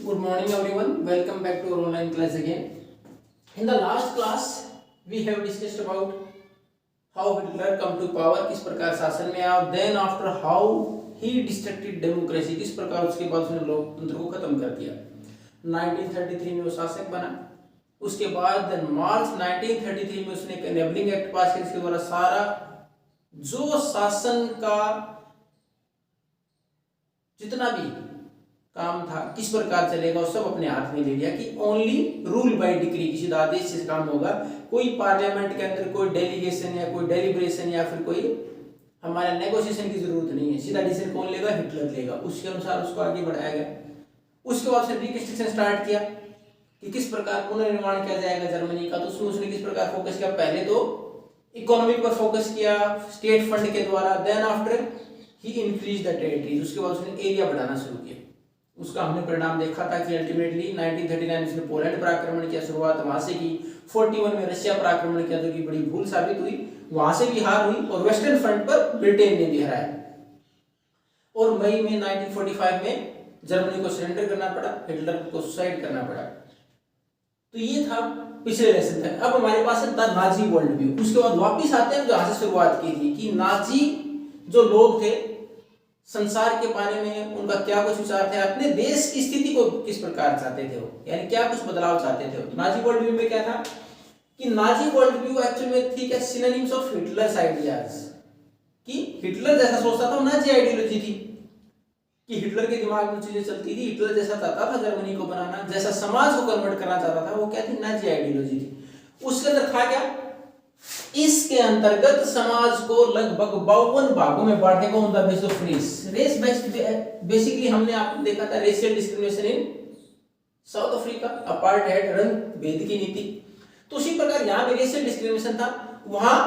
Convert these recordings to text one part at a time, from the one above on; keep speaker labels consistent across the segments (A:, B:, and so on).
A: Good morning everyone. Welcome back to our online class again. In the last class we have discussed about how Hitler come to power, किस प्रकार शासन में आया, then after how he destructed democracy, किस प्रकार उसके बाद उसने लोकतंत्र को खत्म कर दिया। 1933 में वो शासक बना। उसके बाद मार्च 1933 में उसने एक एनेबलिंग एक्ट पास किया जिसके द्वारा सारा जो शासन का जितना भी काम था किस प्रकार चलेगा वो सब अपने हाथ में ले लिया कि ओनली रूल बाय डिक्री, किसी आदेश से काम होगा। कोई पार्लियामेंट के अंदर कोई डेलीगेशन या कोई डेलिब्रेशन या फिर कोई हमारा नेगोशिएशन की जरूरत नहीं है, सीधा डिसीजन कौन लेगा, हिटलर लेगा। उसके अनुसार उसको आगे बढ़ाया गया। उसके बाद उसने रिकंस्ट्रक्शन स्टार्ट किया कि किस प्रकार पुनर्निर्माण किया जाएगा जर्मनी का। तो उसमें उसने किस प्रकार फोकस किया, पहले तो इकोनॉमिक पर फोकस किया स्टेट फंड के द्वारा, then after he increase the territories. उसके बाद उसने एरिया बढ़ाना शुरू किया। उसका हमने परिणाम देखा था कि अल्टीमेटली 1939 में उसने पोलैंड पर आक्रमण किया, शुरुआत वहां से की। 41 में रशिया पर आक्रमण किया जो कि बड़ी भूल साबित हुई, वहां से भी हार हुई और वेस्टर्न फ्रंट पर ब्रिटेन ने भी हराया। और मई में 1945 में जर्मनी को सरेंडर करना पड़ा, हिटलर को सुसाइड करना पड़ा। तो ये था पिछले लेसन तक। अब हमारे पास है द नाजी वर्ल्ड व्यू। उसके बाद वापिस आते हैं जहां से शुरुआत की थी कि नाजी जो लोग थे संसार के बारे में उनका क्या कुछ विचार थे, अपने देश की स्थिति को किस प्रकार चाहते थे वो, यानी क्या कुछ बदलाव चाहते थे। तो नाजी वर्ल्ड व्यू में क्या था कि नाजी वर्ल्ड व्यू एक्चुअल में थी क्या, सिनोनिम्स ऑफ हिटलर्स आइडियाज, कि हिटलर जैसा सोचता था वो नाजी आइडियोलॉजी थी, कि हिटलर के दिमाग में चीजें चलती थी। हिटलर जैसा चाहता था जर्मनी को बनाना, जैसा समाज को कन्वर्ट करना चाहता था, वो क्या थी, नाजी आइडियोलॉजी थी। उसके अंदर था क्या, इसके अंतर्गत समाज को लगभग 52 भागों में बांटने को on the basis of race. Race basically हमने आपको देखा था racial discrimination in South Africa, apartheid, रंग भेद की नीति। तो उसी प्रकार यहां भी रेशियल डिस्क्रिमिनेशन था। वहां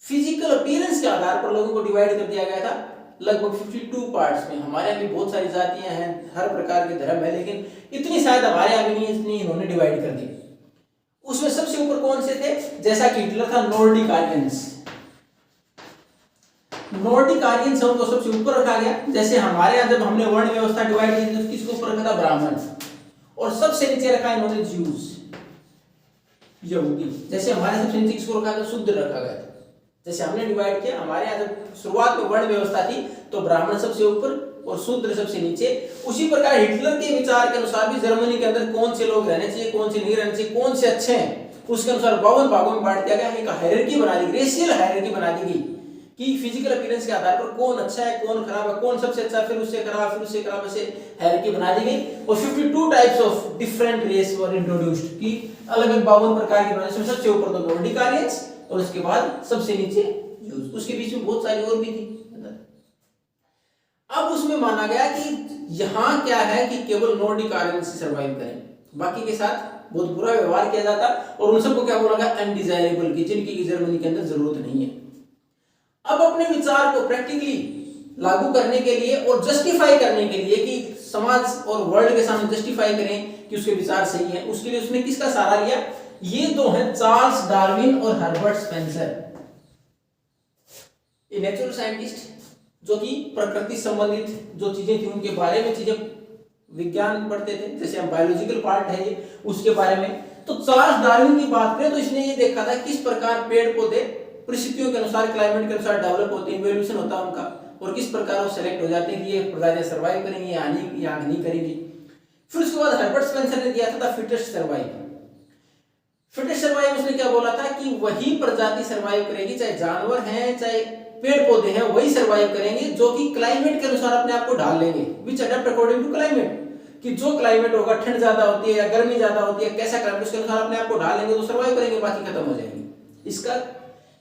A: फिजिकल अपीयरेंस के आधार पर लोगों को डिवाइड कर दिया गया था लगभग 52 पार्ट्स में। हमारे यहाँ भी बहुत सारी जातियां हैं, हर प्रकार के धर्म है, लेकिन इतनी शायद हमारे यहाँ भी नहीं, इतनी इन्होंने डिवाइड कर दी। उसमें सबसे ऊपर कौन से थे, जैसा कि हिटलर था नॉर्डिक आर्यंस। नॉर्डिक आर्यंस उनको सबसे ऊपर रखा गया। जैसे हमारे यहाँ जब हमने वर्ण व्यवस्था डिवाइड की तो किसको ऊपर रखा था, ब्राह्मण, और सबसे नीचे रखा इन्होंने ज्यूज, यहूदी। जैसे हमारे सबसे नीचे किसको रखा था, शूद्र रखा गया था। जैसे हमने डिवाइड किया, हमारे यहाँ जब शुरुआत में वर्ण व्यवस्था थी तो ब्राह्मण सबसे ऊपर और शूद्र सबसे नीचे। उसी प्रकार हिटलर के विचार के अनुसार भी जर्मनी के अंदर कौन से लोग रहने चाहिए, कौन से नहीं रहने चाहिए, कौन से अच्छे हैं, उसके अनुसार 52 भागों में बांट दिया गया। एक हायरार्की बना दी, रेशियल हायरार्की बना दी गई कि फिजिकल अपीयरेंस के आधार पर कौन अच्छा है, कौन खराब है, कौन सबसे अच्छा, फिर उससे खराब, फिर उससे खराब, ऐसे हायरार्की बना दी गई। और 52 types of different race were introduced, की अलग-अलग 52 प्रकार के बनाने। सबसे ऊपर तो नॉर्डिक आर्यंस और उसके बाद सबसे नीचे ज्यूज, उसके बीच में बहुत सारी और भी थी। अब उसमें माना गया कि यहां क्या है कि केवल नॉर्डिक आर्यंस से सर्वाइव करें, बाकी के साथ बहुत बुरा व्यवहार किया जाता और उन सबको क्या बोला गया, अनडिजायरेबल, की जिनकी जर्मनी के अंदर जरूरत नहीं है। अब अपने विचार को प्रैक्टिकली लागू करने के लिए और जस्टिफाई करने के लिए कि समाज और वर्ल्ड के सामने जस्टिफाई करें कि उसके विचार सही है, उसके लिए उसने किसका सहारा लिया, ये दो हैं, चार्ल्स डार्विन और हर्बर्ट स्पेंसर, ये नेचुरल साइंटिस्ट जो कि प्रकृति संबंधित जो चीजें थी उनके बारे में चीजें विज्ञान पढ़ते थे, जैसे हम बायोलॉजिकल पार्ट है ये, उसके बारे में। तो चार्ल्स डार्विन की बात करें तो इसने ये देखा था किस प्रकार पेड़ पौधे परिस्थितियों के अनुसार, क्लाइमेट के अनुसार डेवलप होते हैं, इवोल्यूशन होता है उनका, और किस प्रकार वो सेलेक्ट हो जाते हैं कि ये प्रजातियां सर्वाइव करेंगी या नहीं करेंगी। फिर उसके बाद हर्बर्ट स्पेंसर ने दिया था the fittest survive. Fittest survive उसने क्या बोला था कि वही प्रजाति सर्वाइव करेगी, चाहे जानवर हैं चाहे पेड़ पौधे हैं, वही सर्वाइव करेंगे जो कि क्लाइमेट के अनुसार अपने आप को ढाल लेंगे, विच अडैप्ट अकॉर्डिंग टू क्लाइमेट, कि जो क्लाइमेट होगा, ठंड ज्यादा होती है या गर्मी ज्यादा होती है, कैसा क्लाइमेट, उसके अनुसार अपने आप को ढाल लेंगे तो सर्वाइव करेंगे, बाकी खत्म हो जाएंगे। इसका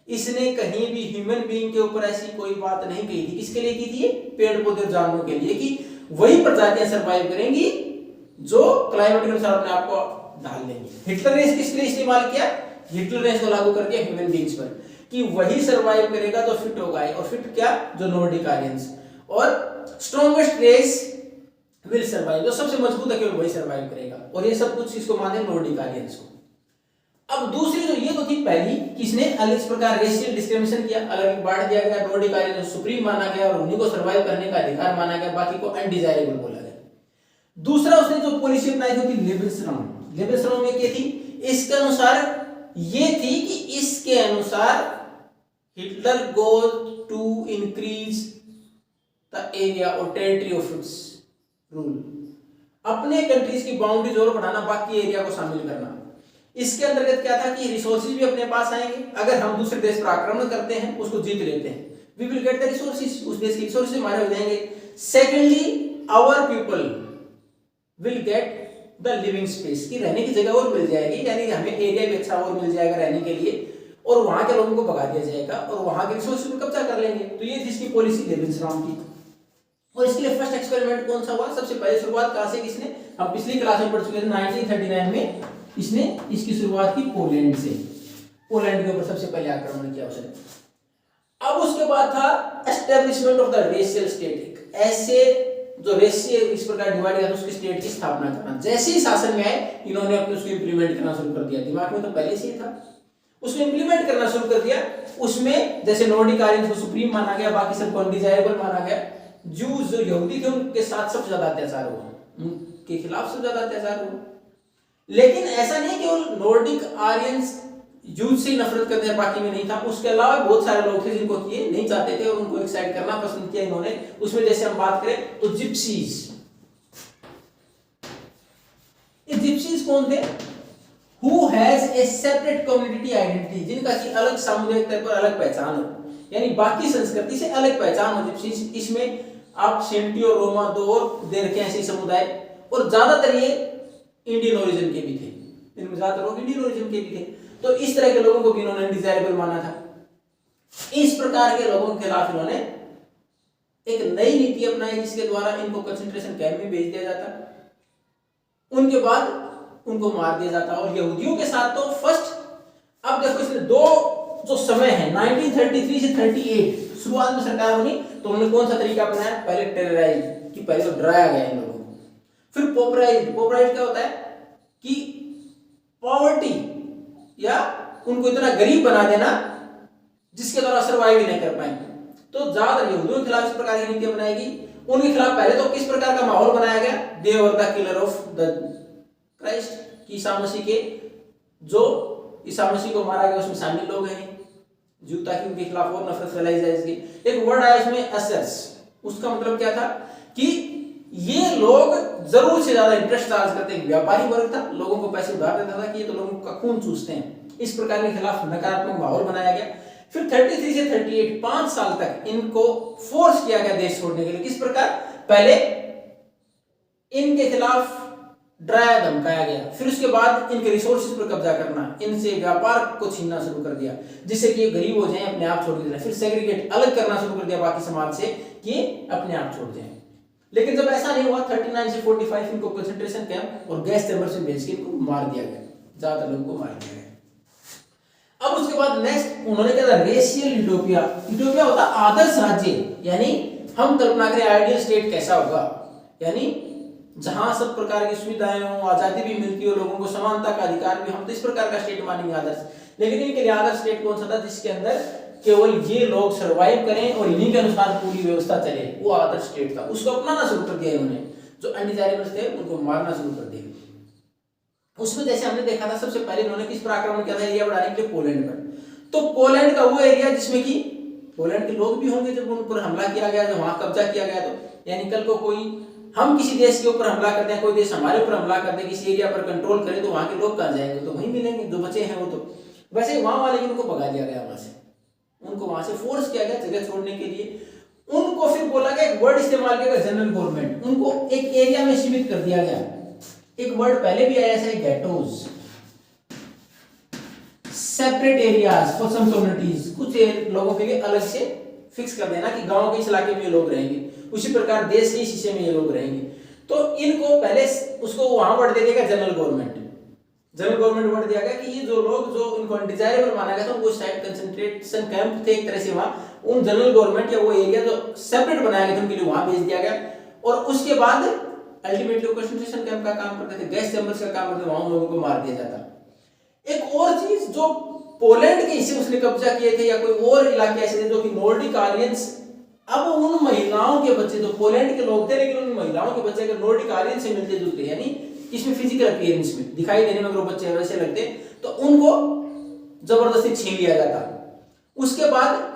A: इसने कहीं भी ह्यूमन बीइंग के ऊपर ऐसी कोई बात नहीं कही थी। किसके लिए की थी, पेड़ पौधे और जानवरों के लिए, कि वही प्रजातियां सर्वाइव करेंगी जो क्लाइमेट के अनुसार अपने आप को ढाल लेंगी। हिटलर ने किस लिए इस्तेमाल किया, हिटलर ने इसको लागू कर दिया ह्यूमन बीइंग्स पर कि वही सर्वाइव करेगा तो फिट होगा, और फिट क्या, जो नॉर्डिक आर्यंस, और स्ट्रॉन्गेस्ट रेस विल सर्वाइव, जो सबसे मजबूत है केवल वही सर्वाइव करेगा। और ये सब कुछ इसको माने नॉर्डिक आर्यंस को। अब दूसरी जो ये तो थी पहली, किसने अलग इस प्रकार रेशियल डिस्क्रिमिनेशन किया, अलग बांट दिया गया, नॉर्डिक आर्यन सुप्रीम माना गया और उन्हीं को सर्वाइव करने का अधिकार माना गया, बाकी को अनडिजायरेबल बोला गया। दूसरा उसने जो पॉलिसी अपनाई थी लेबेसराउम में क्या थी, इसके अनुसार ये थी कि इसके अनुसार Hitler goes to increase the area और टेरिटरी ऑफ इट्स रूल, अपने कंट्रीज की बाउंड्रीज और बढ़ाना, बाकी एरिया को शामिल करना। इसके अंतर्गत क्या था कि रिसोर्सेज भी अपने पास आएंगे, अगर हम दूसरे देश पर आक्रमण करते हैं, उसको जीत लेते हैं, we will get the resources, उस देश के रिसोर्सेज हमारे हो जाएंगे। Secondly our people will get the living space, की रहने की जगह और मिल जाएगी, यानी हमें एरिया भी अच्छा और मिल जाएगा रहने के लिए, और वहां के लोगों को भगा दिया जाएगा और वहां के रिसोर्सेज पर कब्जा कर लेंगे। तो ये थी इसकी पॉलिसी लेबेसराउम की। और इसके लिए फर्स्ट एक्सपेरिमेंट कौन सा हुआ, सबसे पहले शुरुआत कहां से किसने, हम पिछली क्लास में पढ़ चुके थे 1939 में इसने इसकी शुरुआत की पोलैंड से, पोलैंड के ऊपर सबसे पहले आक्रमण किया उसने। अब उसके बाद था establishment of the racial state, ऐसे जो रेशियल इस प्रकार डिवाइड किया उसकी स्टेट की स्थापना करना। जैसे ही शासन में आए इन्होंने अपने उसको इंप्लीमेंट करना शुरू कर दिया, दिमाग में तो पहले से ही था, उसको इंप्लीमेंट करना शुरू कर दिया। उसमें जैसे नॉर्डिक आर्यंस को सुप्रीम माना गया, बाकी सबको अनडिजायरेबल माना गया। जूस जो यहूदी थे उनके साथ सबसे ज्यादा अत्याचार हुआ, उनके खिलाफ सबसे ज्यादा अत्याचार हुआ। लेकिन ऐसा नहीं केवल नॉर्डिक आर्यंस जूस से नफरत करते हैं, बाकी में नहीं था, उसके अलावा बहुत सारे लोग थे जिनको ये नहीं चाहते थे और उनको एक साइड करना पसंद किया इन्होंने। उसमें जैसे हम बात करें तो जिप्सीज, ये जिप्सीज कौन थे, who has a separate community identity, जिनका की अलग सामुदायिक स्तर पर अलग पहचान हो, यानी बाकी संस्कृति से अलग पहचान हो जिप्सीज। इसमें आप सेंटी और रोमा दो और दे रखे ऐसे समुदाय, और ज्यादातर ये इंडियन ओरिजिन के भी थे, इनमें ज्यादातर लोग इंडियन ओरिजिन के भी थे। तो इस तरह के लोगों को भी इन्होंने डिजायरेबल माना था। इस प्रकार के लोगों के खिलाफ इन्होंने एक नई नीति अपनाई जिसके द्वारा इनको कंसंट्रेशन कैंप में भेज दिया जाता, उनके बाद उनको मार दिया जाता। और यहूदियों के साथ तो फर्स्ट, अब देखो इसमें दो जो समय है 1933 से 38 शुरुआत में सरकार बनी तो उन्होंने कौन सा तरीका अपनाया, पहले टेरराइज कि पहले तो डराया गया इन लोगों को, फिर पॉपुलराइज। पॉपुलराइज क्या होता है कि पॉवर्टी या उनको इतना गरीब बना देना जिसके द्वारा सर्वाइव ही नहीं कर पाएंगे। तो ज्यादातर यहूदियों के खिलाफ इस प्रकार की नीतियां बनाएगी। उनके खिलाफ पहले तो किस प्रकार का माहौल बनाया गया, they were the killer of the Christ, कि ईसा मसीह के जो ईसा मसीह को मारा गया उसमें शामिल लोग हैं जो, ताकि उनके खिलाफ और नफरत फैलाई जाए। इसकी एक वर्ड आया इसमें असर्स, उसका मतलब क्या था कि ये लोग जरूर से ज्यादा इंटरेस्ट चार्ज करते हैं, व्यापारी वर्ग था, लोगों को पैसे उधार देता था कि ये तो लोगों का खून चूसते हैं। इस प्रकार के खिलाफ नकारात्मक माहौल बनाया गया। फिर 33 से 38 5 साल तक इनको फोर्स किया गया देश छोड़ने के लिए। किस प्रकार, पहले इनके खिलाफ डराया धमकाया गया, फिर उसके बाद इनके रिसोर्सेज पर कब्जा करना, इनसे व्यापार को छीनना शुरू कर दिया जिससे कि ये गरीब हो जाएं, अपने आप छोड़ देना। फिर सेग्रीगेट, अलग करना शुरू कर दिया बाकी समाज से कि अपने आप छोड़ जाएं। लेकिन जब ऐसा नहीं हुआ 39 से 45 इनको कंसंट्रेशन कैंप और गैस चैम्बर से भेज के इनको मार दिया गया, ज्यादातर लोगों को मार दिया गया। अब उसके बाद नेक्स्ट उन्होंने क्या था, रेशियल यूटोपिया। यूटोपिया होता आदर्श राज्य, यानी हम कल्पना करें आइडियल स्टेट कैसा होगा, यानी जहां सब प्रकार की सुविधाएं हो, आजादी भी मिलती हो, लोगों को समानता का अधिकार भी, हम तो इस प्रकार का स्टेट मानेंगे आदर्श। लेकिन इनके लिए आदर्श स्टेट कौन सा था, जिसके अंदर केवल ये लोग सरवाइव करें और इन्हीं के अनुसार पूरी व्यवस्था चले, वो आदर्श स्टेट था। उसको अपनाना शुरू कर दिया इन्होंने, जो अनडिजायरेबल थे उनको मारना शुरू कर दिया। उसमें जैसे हमने देखा था सबसे पहले इन्होंने किस पर आक्रमण किया था, एरिया बढ़ाने के लिए पोलैंड पर। तो पोलैंड का वो एरिया जिसमें कि पोलैंड के लोग भी होंगे जब उन पर हमला किया गया, जब वहां कब्जा किया गया, तो यानी कल को कोई हम किसी देश के ऊपर हमला करते हैं, कोई देश हमारे ऊपर हमला करते हैं, किसी एरिया पर कंट्रोल करे, तो वहां के लोग कहां जाएंगे, तो वहीं मिलेंगे जो बचे हैं वो। तो वैसे वहां वाले उनको भगा दिया गया, वहां से उनको वहां से फोर्स किया गया जगह छोड़ने के लिए। उनको फिर बोला गया, एक वर्ड इस्तेमाल किया गया जनरल गवर्नमेंट, उनको एक एरिया में सीमित कर दिया गया। एक वर्ड पहले भी आया है ghettos, separate areas for some communities, कुछ लोगों के लिए अलग से फिक्स कर देना कि गांव के इस इलाके में ये लोग रहेंगे, उसी प्रकार देश के इस हिस्से में ये लोग रहेंगे। तो इनको पहले उसको वहां वर्ड दे देगा general government, general government word दिया गया कि ये जो लोग जो इनको अनडिजायरेबल माना गया था उनको साइड कंसंट्रेशन कैंप थे एक तरह से, वहां उन जनरल गवर्नमेंट या वो एरिया जो सेपरेट बनाया गया था उनके लिए वहां भेज दिया गया। और उसके बाद अल्टीमेटली कंसंट्रेशन कैंप का काम करते थे, गैस चैम्बर्स का काम करते थे, वहां लोगों को मार दिया जाता। एक और चीज, जो पोलैंड के हिस्से उसने कब्जा किए थे या कोई और इलाके ऐसे थे जो कि नॉर्डिक आर्यंस अब उन महिलाओं के बच्चे तो पोलैंड के लोग थे, लेकिन उन महिलाओं के बच्चे अगर नॉर्डिक आर्यन से मिलते जुलते, यानी इसमें फिजिकल अपीयरेंस में दिखाई देने में अगर वो बच्चे वैसे लगते, तो उनको जबरदस्ती छीन लिया जाता। उसके बाद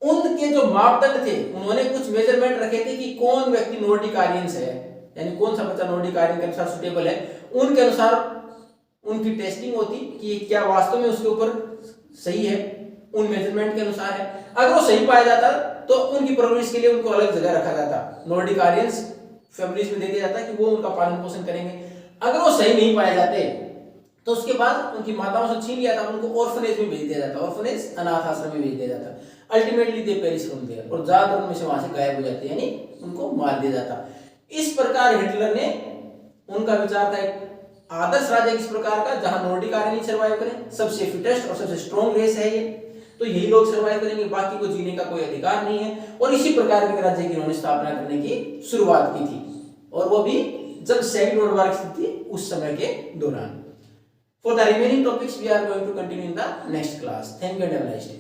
A: उनके जो मापदंड थे, उन्होंने कुछ मेजरमेंट रखे थे कि कौन व्यक्ति नॉर्डिक आर्यंस है, यानी कौन सा बच्चा नॉर्डिक आर्यन के अनुसार सुटेबल है। उनके अनुसार उनकी टेस्टिंग होती कि क्या वास्तव में उसके ऊपर सही है, उन मेजरमेंट के अनुसार है। अगर वो सही पाया जाता तो उनकी परवरिश के लिए उनको अलग जगह रखा जाता, नॉर्डिक आर्यंस फैमिलीज में दे दिया जाता कि वो उनका पालन पोषण करेंगे। अगर वो सही नहीं पाए जाते तो उसके बाद उनकी माताओं से छीन लिया था, उनको ऑर्फनेज में भेज दिया जाता, ऑर्फनेज अनाथ आश्रम में भेज दिया जाता। Ultimately they perish from there, और ज्यादातर उनमें से वहां से गायब हो जाते, यानी उनको मार दिया जाता। इस प्रकार हिटलर ने, उनका विचार था एक आदर्श राज्य किस प्रकार का, जहां नॉर्डिक आर्यन ही सर्वाइव करें, सबसे फिटेस्ट और सबसे स्ट्रॉन्ग रेस है ये, तो यही लोग सर्वाइव करेंगे, बाकी को जीने का कोई अधिकार नहीं है। और इसी प्रकार के राज्य की उन्होंने स्थापना करने की शुरुआत की थी, और वो भी जब सेकंड वर्ल्ड वॉर की थी उस समय के दौरान। For the remaining topics we are going to continue in the next class. Thank you and have a nice day.